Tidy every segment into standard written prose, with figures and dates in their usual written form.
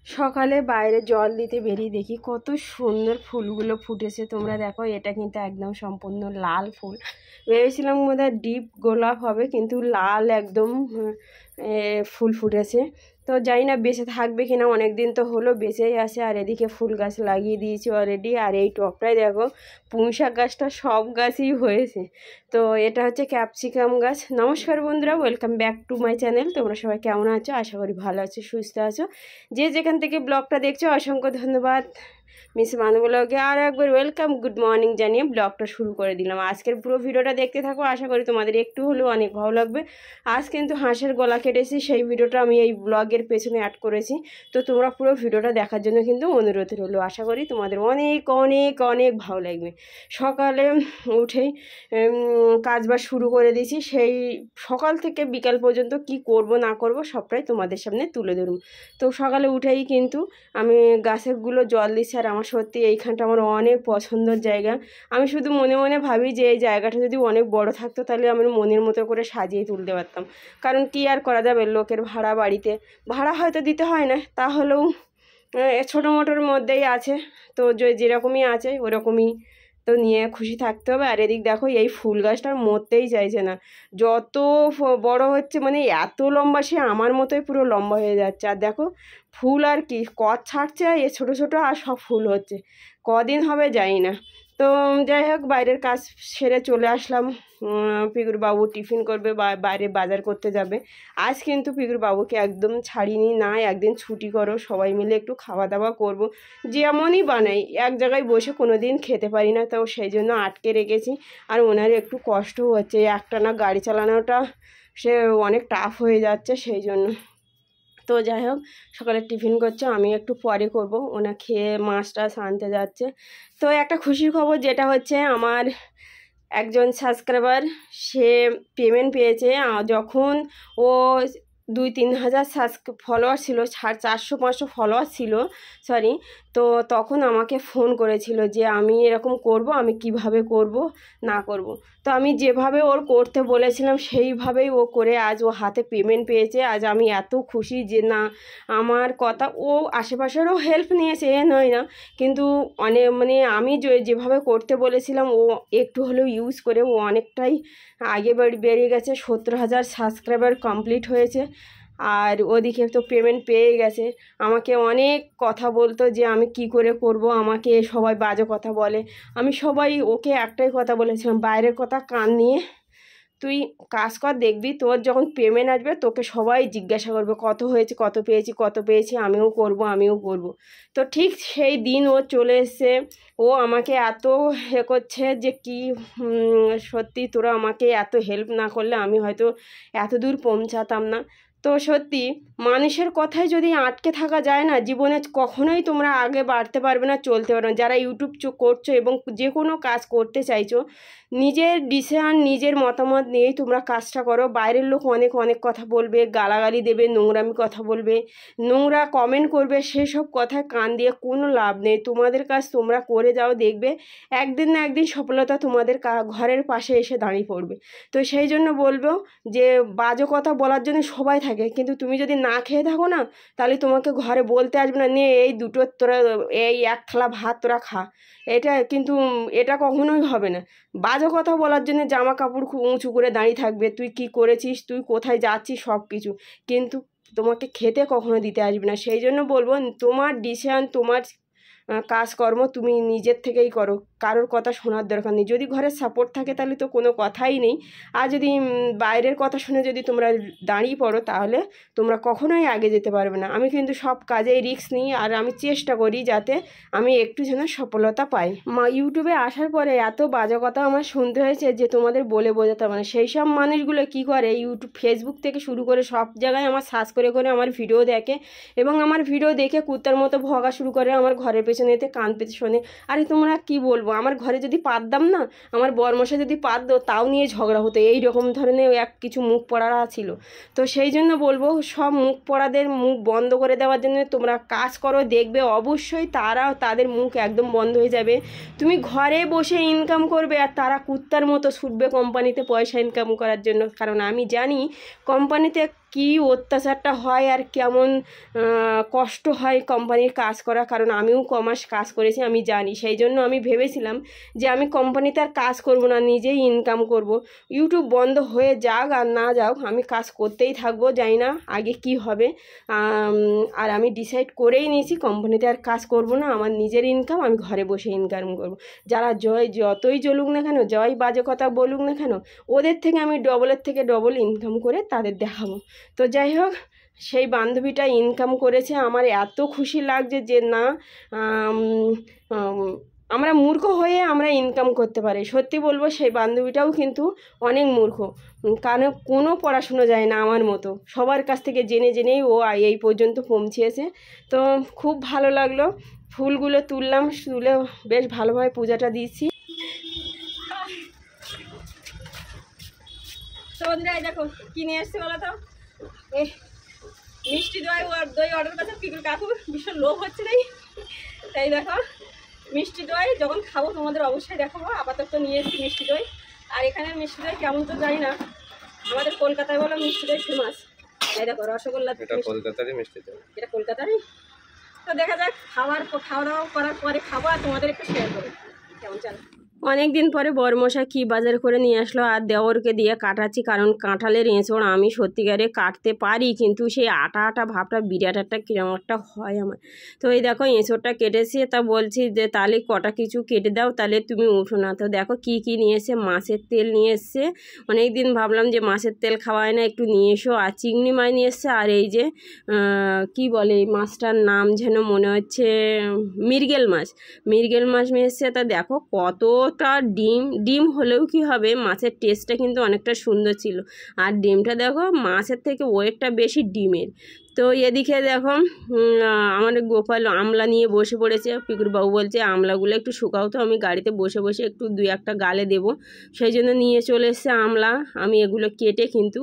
সকালে বাইরে জল দিতে বেরিয়ে দেখি কত সুন্দর ফুলগুলো ফুটেছে। তোমরা দেখো, এটা কিন্তু একদম সম্পূর্ণ লাল ফুল। ভেবেছিলাম বোধহয় ডিপ গোলাপ হবে, কিন্তু লাল একদম ফুল ফুটেছে। তো জানি না বেঁচে থাকবে কিনা, অনেক দিন তো হলো বেঁচেই আছে। আর এদিকে ফুল গাছ লাগিয়ে দিয়েছি অলরেডি। আর এই টবটায় দেখো পুঁইশাক গাছটা সব গাছই হয়েছে। তো এটা হচ্ছে ক্যাপসিকাম গাছ। নমস্কার বন্ধুরা, welcome back to my channel. তোমরা সবাই কেমন আছো? আশা করি ভালো আছো, সুস্থ আছো। যে যেখান থেকে ব্লগটা দেখছো অসংখ্য ধন্যবাদ। মিস মানু ব্লগে আর একবার ওয়েলকাম, গুড মর্নিং জানিয়ে ব্লগটা শুরু করে দিলাম। আজকের পুরো ভিডিওটা দেখতে থাকো, আশা করি তোমাদের একটু হলেও অনেক ভালো লাগবে। আজ কিন্তু হাঁসের গলা কেটেছি, সেই ভিডিওটা আমি এই ব্লগের পেছনে অ্যাড করেছি। তো তোমরা পুরো ভিডিওটা দেখার জন্য কিন্তু অনুরোধ রইলো। আশা করি তোমাদের অনেক অনেক অনেক ভালো লাগবে। সকালে উঠেই কাজবাজ শুরু করে দিয়েছি। সেই সকাল থেকে বিকাল পর্যন্ত কি করব না করব সবটাই তোমাদের সামনে তুলে ধরুন। তো সকালে উঠেই কিন্তু আমি গাছেরগুলো জল দিচ্ছি। আর আমার সত্যি এইখানটা আমার অনেক পছন্দের জায়গা। আমি শুধু মনে মনে ভাবি যে এই জায়গাটা যদি অনেক বড় থাকতো তাহলে আমি মনের মতো করে সাজিয়ে তুলতে পারতাম। কারণ কি আর করা যাবে, লোকের ভাড়া, বাড়িতে ভাড়া হয়তো দিতে হয় না, তাহলেও ছোটো মোটোর মধ্যেই আছে। তো যেরকমই আছে ওরকমই তো নিয়ে খুশি থাকতে হবে। আর এদিক দেখো, এই ফুল গাছটার মরতেই চাইছে না। যত বড় হচ্ছে, মানে এত লম্বা, সে আমার মতোই পুরো লম্বা হয়ে যাচ্ছে। আর দেখো ফুল আর কি কত ছাড়ছে, আর এ ছোটো ছোটো আর সব ফুল হচ্ছে। কদিন হবে জানি না। তো যাই হোক, বাইরের কাজ সেরে চলে আসলাম। পিকুর বাবু টিফিন করবে বা বাইরে বাজার করতে যাবে। আজ কিন্তু পিকুর বাবুকে একদম ছাড়িনি, না একদিন ছুটি করো, সবাই মিলে একটু খাওয়া দাওয়া করব। যেমনই বানাই এক জায়গায় বসে কোনো দিন খেতে পারি না, তো সেই জন্য আটকে রেখেছি। আর ওনার একটু কষ্টও হচ্ছে, একটানা গাড়ি চালানোটা সে অনেক টাফ হয়ে যাচ্ছে, সেই জন্য। তো যাই হোক, সকালে টিফিন করছে, আমি একটু পরে করব। ওনা খেয়ে মাছ টাছ আনতে যাচ্ছে। তো একটা খুশির খবর যেটা হচ্ছে, আমার একজন সাবস্ক্রাইবার সে পেমেন্ট পেয়েছে। যখন ও 2-3 হাজার ফলোয়ার ছিল, 400-500 ফলোয়ার ছিল, সরি। তো তখন আমাকে ফোন করেছিল যে আমি এরকম করব, আমি কিভাবে করব না করব। তো আমি যেভাবে ওর করতে বলেছিলাম সেইভাবেই ও করে আজ ও হাতে পেমেন্ট পেয়েছে। আজ আমি এত খুশি যে না, আমার কথা ও আশেপাশেরও হেল্প নিয়েছে, এ নয় না, কিন্তু অনেক মানে আমি যেভাবে করতে বলেছিলাম ও একটু হলেও ইউজ করে ও অনেকটাই আগে বেরিয়ে গেছে। 70,000 সাবস্ক্রাইবার কমপ্লিট হয়েছে। আর ওদিকে তো পেমেন্ট পেয়ে গেছে। আমাকে অনেক কথা বলতো যে আমি কি করে করব, আমাকে সবাই বাজে কথা বলে। আমি ওকে একটাই কথা বলেছিলাম, বাইরের কথা কান নিয়ে তুই কাজ কর, দেখবি তোর যখন পেমেন্ট আসবে তোকে সবাই জিজ্ঞাসা করবে কত হয়েছে, কত পেয়েছি, আমিও করব। তো ঠিক সেই দিন ও চলে এসছে। ও আমাকে এত করছে যে কি সত্যি তোরা আমাকে এত হেল্প না করলে আমি হয়তো এত দূর পৌঁছাতাম না। তো সত্যি মানুষের কথায় যদি আটকে থাকা যায় না, জীবনে কখনোই তোমরা আগে বাড়তে পারবে না, চলতে পারবে না। যারা ইউটিউব করছো এবং যে কোনো কাজ করতে চাইছো, নিজের ডিসিশন, নিজের মতামত নিয়েই তোমরা কাজটা করো। বাইরের লোক অনেক অনেক কথা বলবে, গালাগালি দেবে, নোংরামি কথা বলবে, নোংরা কমেন্ট করবে, সেসব কথায় কান দিয়ে কোনো লাভ নেই। তোমাদের কাজ তোমরা করে যাও, দেখবে একদিন না একদিন সফলতা তোমাদের ঘরের পাশে এসে দাঁড়িয়ে পড়বে। তো সেই জন্য বলবো যে বাজে কথা বলার জন্য সবাই থাকে, কিন্তু তুমি যদি না খেয়ে থাকো না, তাহলে তোমাকে ঘরে বলতে আসবে না, নে এই দুটো তোরা, এই এক থালা ভাত তোরা খা। এটা কখনোই হবে না। বাজে কথা বলার জন্য জামা কাপড় উঁচু করে দাঁড়িয়ে থাকবে, তুই কি করেছিস, তুই কোথায় যাচ্ছিস, সব কিছু, কিন্তু তোমাকে খেতে কখনো দিতে আসবে না। সেই জন্য বলবো, তোমার ডিসিশন, তোমার কাজকর্ম তুমি নিজের থেকেই করো, কারোর কথা শোনার দরকার নেই। যদি ঘরের সাপোর্ট থাকে তাহলে তো কোনো কথাই নেই। আর যদি বাইরের কথা শুনে যদি তোমরা দাঁড়িয়ে পড়ো, তাহলে তোমরা কখনোই আগে যেতে পারবে না। আমি কিন্তু সব কাজেই রিস্ক নিই, আর আমি চেষ্টা করি যাতে আমি একটু যেন সফলতা পাই। ইউটিউবে আসার পরে এত বাজে কথা আমার শুনতে হয়েছে যে তোমাদের বলে বোঝাতে পারে না। সেই সব মানুষগুলো কি করে, ইউটিউব, ফেসবুক থেকে শুরু করে সব জায়গায় আমার সার্চ করে আমার ভিডিও দেখে, এবং আমার ভিডিও দেখে কুত্তার মতো ভগা শুরু করে আমার ঘরের পেছনেতে, কান পেছনে। আরে তোমরা কি বলবো, আমার ঘরে যদি পারতাম না, আমার বরমশাই যদি পারতো, তাও নিয়ে ঝগড়া হতো। এই রকম ধরনের কিছু মুখ পড়ারা ছিল। তো সেই জন্য বলবো, সব মুখ পড়াদের মুখ বন্ধ করে দেওয়ার জন্য তোমরা কাজ করো, দেখবে অবশ্যই তাদের মুখ একদম বন্ধ হয়ে যাবে। তুমি ঘরে বসে ইনকাম করবে, আর তারা কুত্তার মতো ছুটবে কোম্পানিতে পয়সা ইনকাম করার জন্য। কারণ আমি জানি কোম্পানিতে কি অত্যাচারটা হয় আর কেমন কষ্ট হয় কোম্পানির কাজ করা, কারণ আমিও কমাস কাজ করেছি, আমি জানি। সেই জন্য আমি ভেবেছিলাম যে আমি কোম্পানিতে আর কাজ করব না, নিজেই ইনকাম করব। ইউটিউব বন্ধ হয়ে যাক আর না যাক, আমি কাজ করতেই থাকবো, জানি না আগে কি হবে। আর আমি ডিসাইড করেই নিয়েছি কোম্পানিতে আর কাজ করব না, আমার নিজের ইনকাম আমি ঘরে বসে ইনকাম করব। যারা যতই জ্বলুক না কেন, জয় বাজে কথা বলুক না কেন, ওদের থেকে আমি ডবলের থেকে ডবল ইনকাম করে তাদের দেখাবো। তো যাই হোক, সেই বান্ধবীটা ইনকাম করেছে, আমার এত খুশি লাগছে যে না, আমরা মূর্খ হয়ে আমরা ইনকাম করতে পারি। সত্যি বলবো, সেই বান্ধবীটাও কিন্তু অনেক মূর্খ, কারণ কোনো পড়াশুনো যায় না আমার মতো, সবার কাছ থেকে জেনে জেনেই ও এই পর্যন্ত পৌঁছেছে। তো খুব ভালো লাগলো, ফুলগুলো তুললাম, তুলে বেশ ভালোভাবে পূজাটা দিচ্ছি। তো বন্ধুরা দেখো কি নিয়ে এসছি বলো তো, মিষ্টি দই অর্ডার করছে পিকুর কাকুর, ভীষণ লোভ হচ্ছে নাই, তাই দেখো মিষ্টি দই যখন খাবো তোমাদের অবশ্যই দেখাবো। আপাতত নিয়ে এসেছি মিষ্টি দই। আর এখানে মিষ্টি দই কেমন তো জানি না, আমাদের কলকাতায় বলো মিষ্টি দই ফেমাস। এই দেখো রসগোল্লা, এটা কলকাতারই মিষ্টি দই, এটা কলকাতারই। তো দেখা যাক, খাওয়া দাওয়া করার পরে খাবো আর তোমাদের একটু শেয়ার করবো কেমন চলো। অনেক দিন পরে বড়মশাই কি বাজার করে নিয়ে আসলো, আর দেওরকে দিয়ে কাটাচ্ছি, কারণ কাঁঠালের এঁচড় আমি সত্যিকারে কাটতে পারি, কিন্তু সেই আটা আটা ভাবটা বিরাট একটা কিরম একটা হয় আমার। তো এই দেখো এঁচড়টা কেটেছি, তা বলছি যে তাহলে কটা কিছু কেটে দাও, তাহলে তুমি উঠো না। তো দেখো কি কি নিয়ে এসে, মাছের তেল নিয়ে এসছে, অনেক দিন ভাবলাম যে মাছের তেল খাওয়ায় না, একটু নিয়ে এসো। আর চিংড়ি মাছ নিয়ে এসছে, আর এই যে কি বলে এই মাছটার নাম যেন মনে হচ্ছে মৃগেল মাছ নিয়ে এসছে। তা দেখো কতটা ডিম হলেও কি হবে, মাছের টেস্টটা কিন্তু অনেকটা সুন্দর ছিল। আর ডিমটা দেখো মাছের থেকে ওয়েটটা বেশি ডিমের। তো এদিকে দেখো আমাদের গোপাল আমলা নিয়ে বসে পড়েছে। পিকুর বাবু বলছে আমলাগুলো একটু শুকাও, তো আমি গাড়িতে বসে বসে একটু 2-1টা গালে দেবো, সেই জন্য নিয়ে চলে এসছে আমলা। আমি এগুলো কেটে কিন্তু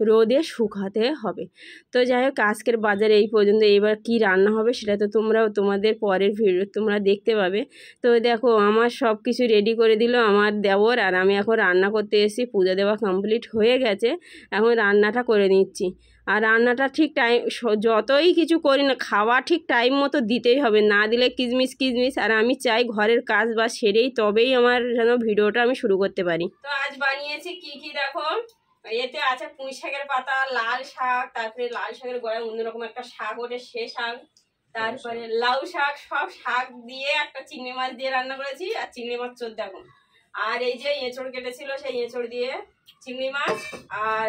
রোদে শুকাতে হবে। তো যাই হোক, আজকের বাজারে এই পর্যন্ত। এবার কি রান্না হবে সেটা তো তোমাদের পরের ভিডিও তোমরা দেখতে পাবে। তো দেখো আমার সব কিছু রেডি করে দিল আমার দেওর, আর আমি এখন রান্না করতে এসেছি। পূজা দেওয়া কমপ্লিট হয়ে গেছে, এখন রান্নাটা করে নিচ্ছি। আর রান্নাটা ঠিক টাইম, যতই কিছু করি না, খাওয়া ঠিক টাইম মতো দিতেই হবে, না দিলে কিজমিস। আর আমি চাই ঘরের কাজ বা সেরেই তবেই আমার যেন ভিডিওটা আমি শুরু করতে পারি। তো আজ বানিয়েছি কি দেখো, এতে আছে পুঁই শাকের পাতা, লাল শাক, তারপরে লাল শাকের গোড়ায় অন্যরকম একটা শাক ওঠে সে শাক, তারপরে লাউ শাক, সব শাক দিয়ে একটা চিংড়ি মাছ দিয়ে রান্না করেছি। আর চিংড়ি মাছ চোদ্দ দেখো, আর এই যে এঁচড় কেটেছিল সেই এঁচড় দিয়ে চিংড়ি মাছ, আর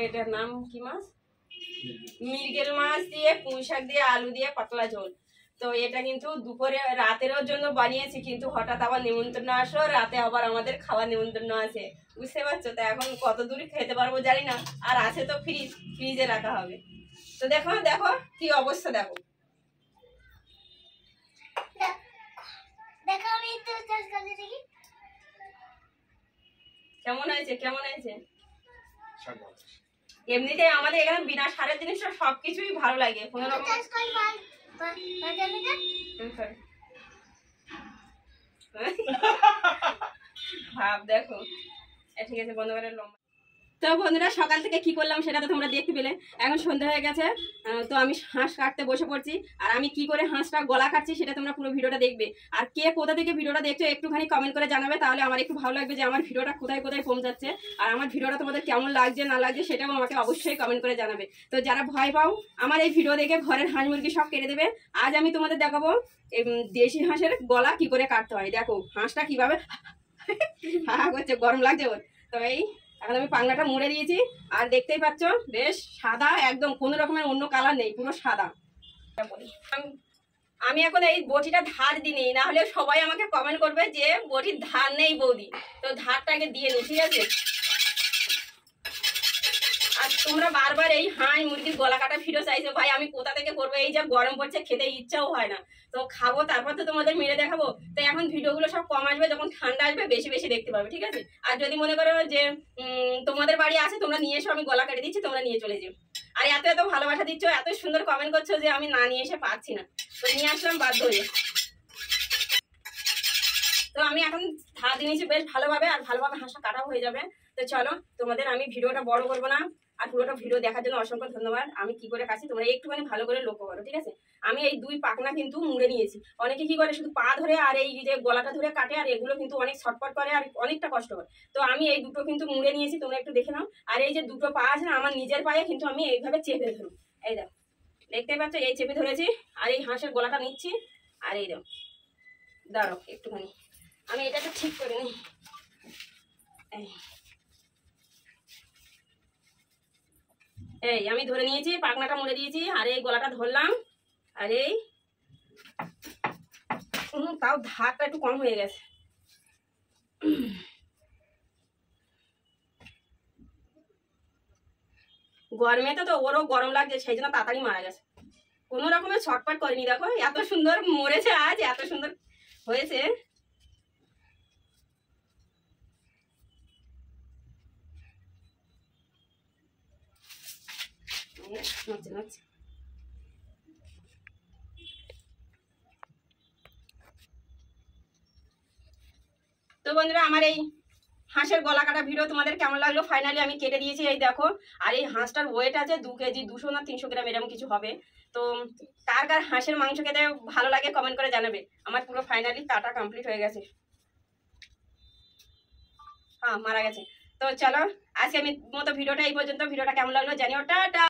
এটার নাম কি মাছ, মৃগেল মাছ দিয়ে পুঁই শাক দিয়ে আলু দিয়ে পাতলা ঝোল। তো এটা কিন্তু দুপুরে রাতেরও জন্য বানিয়েছি, কিন্তু হঠাৎ আবার নিমন্ত্রণ আসলো, রাতে আবার আমাদের খাওয়া নিমন্ত্রণ আছে, বুঝতে পারছো। তো এখন কত দূর খেতে পারবো জানি না, আর আছে তো ফ্রিজে রাখা হবে। তো দেখো কি অবস্থা, দেখো কেমন হয়েছে। এমনিতে আমাদের এখানে বিনা সারের জিনিসটা সবকিছুই ভালো লাগে, কোনো রকম ভাব দেখো। ঠিক আছে, বন্ধ করে লম্বা। তো বন্ধুরা সকাল থেকে কি করলাম সেটা তো তোমরা দেখতে পেলে। এখন সন্ধ্যা হয়ে গেছে, তো আমি হাঁস কাটতে বসে পড়ছি। আর আমি কি করে হাঁসটা গলা কাটছি সেটা তোমরা পুরো ভিডিওটা দেখবে। আর কে কোথা থেকে ভিডিওটা দেখছো একটুখানি কমেন্ট করে জানাবে, তাহলে আমার একটু ভালো লাগবে যে আমার ভিডিওটা কোথায় পৌঁছাচ্ছে। আর আমার ভিডিওটা তোমাদের কেমন লাগছে না লাগছে সেটাও আমাকে অবশ্যই কমেন্ট করে জানাবে। তো যারা ভয় পাও আমার এই ভিডিও দেখে ঘরের হাঁস মুরগি সব কেটে দেবে। আজ আমি তোমাদের দেখাবো দেশি হাঁসের গলা কি করে কাটতে হয়। দেখো হাঁসটা কিভাবে করছে, গরম লাগছে ওর। তো এই এখন আমি পাংলাটা মুড়ে দিয়েছি, আর দেখতেই পাচ্ছ বেশ সাদা, একদম কোনো রকমের অন্য কালার নেই, পুরো সাদা। আমি এখন এই বটিটা ধার দিইনি, না হলে সবাই আমাকে কমেন্ট করবে যে বটির ধার নেই বৌদি। তো ধারটাকে দিয়ে নি, ঠিক আছে। আর তোমরা বারবার এই হাঁস মুরগির গলা কাটা ভিডিও চাইছো, ভাই আমি কোথা থেকে করবো, এই যে গরম পড়ছে খেতে ইচ্ছাও হয় না। তো খাবো তারপর তো তোমাদের মেরে দেখাবো। তো এখন ভিডিওগুলো সব কম আসবে, যখন ঠান্ডা আসবে বেশি বেশি দেখতে পাবে, ঠিক আছে। আর যদি মনে করো যে তোমাদের বাড়ি আছে, তোমরা নিয়ে এসো, আমি গলা কেটে দিচ্ছি, তোমরা নিয়ে চলে যাও। আর এত ভালোবাসা দিচ্ছ, এত সুন্দর কমেন্ট করছো যে আমি না নিয়ে এসে পাচ্ছি না, তো নিয়ে আসলাম বাধ্য হয়ে। তো আমি এখন ধার দিয়েছি বেশ ভালোভাবে, আর ভালোভাবে হাঁসটা কাটাও হয়ে যাবে। তো চলো, তোমাদের আমি ভিডিওটা বড় করবো না, আর পুরোটা ভিডিও দেখার জন্য অসংখ্য ধন্যবাদ। আমি কি করে কাছি তোমরা একটুখানি ভালো করে লক্ষ্য করো, ঠিক আছে? আমি এই দুই পাখনা কিন্তু মুড়ে নিয়েছি। অনেকে কি করে শুধু পা ধরে আর এই যে গলাটা ধরে কাটে, আর এগুলো কিন্তু অনেক ছটফট করে আর অনেকটা কষ্ট হয়। তো আমি এই দুটো কিন্তু মুড়ে নিয়েছি, তোমরা একটু দেখে নাও। আর এই যে দুটো পা আছে না, আমার নিজের পায়ে কিন্তু আমি এইভাবে চেপে ধরুন, এই দেখো দেখতে পাচ্ছ, এই চেপে ধরেছি। আর এই হাঁসের গলাটা নিচ্ছি, আর এই দেখো, দাঁড়াও একটুখানি আমি এটাকে ঠিক করে নিই। এই আমি ধরে নিয়েছি, পাখনাটা মুড়ে দিয়েছি, আর এই গলাটা ধরলাম। আর এই তাও ধারটা একটু কম হয়ে গেছে। গরমে তো ওরও গরম লাগছে, সেই জন্য তাড়াতাড়ি মারা গেছে। কোনো রকমের ছটপট করেনি, দেখো এত সুন্দর মরেছে, আজ এত সুন্দর হয়েছে। নড়ছে নড়ছে। তো বন্ধুরা, আমার এই হাঁসের গলা কাটা ভিডিও তোমাদের কেমন লাগলো? ফাইনালি আমি কেটে দিয়েছি, এই দেখো। আর এই হাঁসটার ওয়েট আছে 2 কেজি 200 না 300 গ্রাম এরকম কিছু হবে। তো কার কার হাঁসের মাংস খেতে ভালো লাগে কমেন্ট করে জানাবে। আমার পুরো ফাইনালি কাটা কমপ্লিট হয়ে গেছে। হ্যাঁ, মারা গেছে। তো চলো, আজকে আমি মতো ভিডিওটা এই পর্যন্ত। ভিডিওটা কেমন লাগলো জানিও। টাটা।